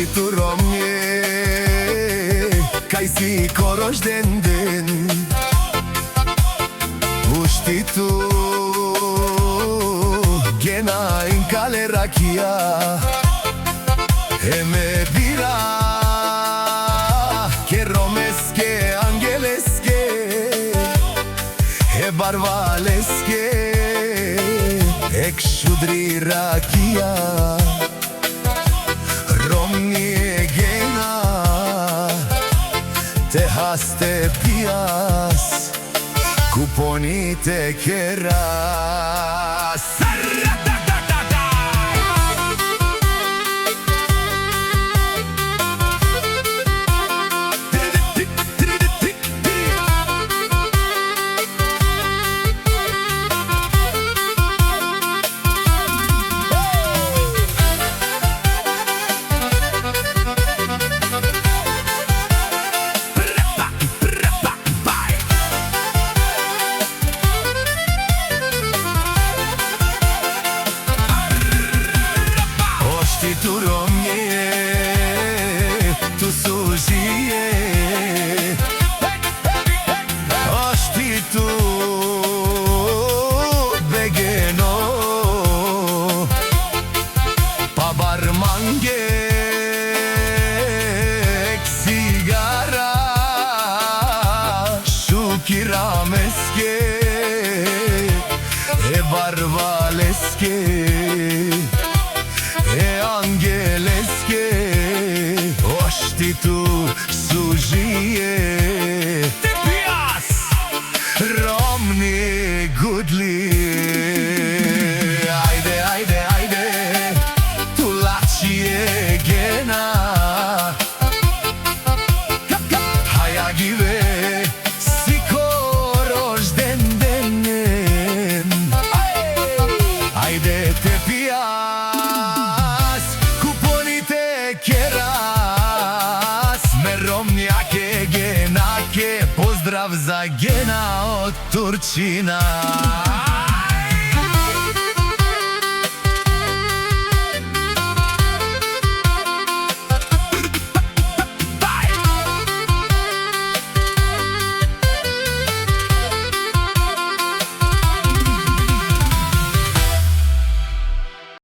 Oštituro mnie, kaj si ko rožden den. Oštitu gena in kale rakija, eme bira ke romeske angeleske, e barvaleske, ek šudri rakija. Romnie gena, te haste pias, kuponi te keras. Oštituro mnie, tu sužije. Oštitu begeno, pa barmangek sigara, šukirameske, e barvaleske, e angeleske. Oštitu sužije. Te pias Romnie gudli. Ajde, ajde, ajde, tu lačije gena. Haja give si ko rožden denen. Ajde te pias, keras, me Romnjake genake, pozdrav za gena od Turčina.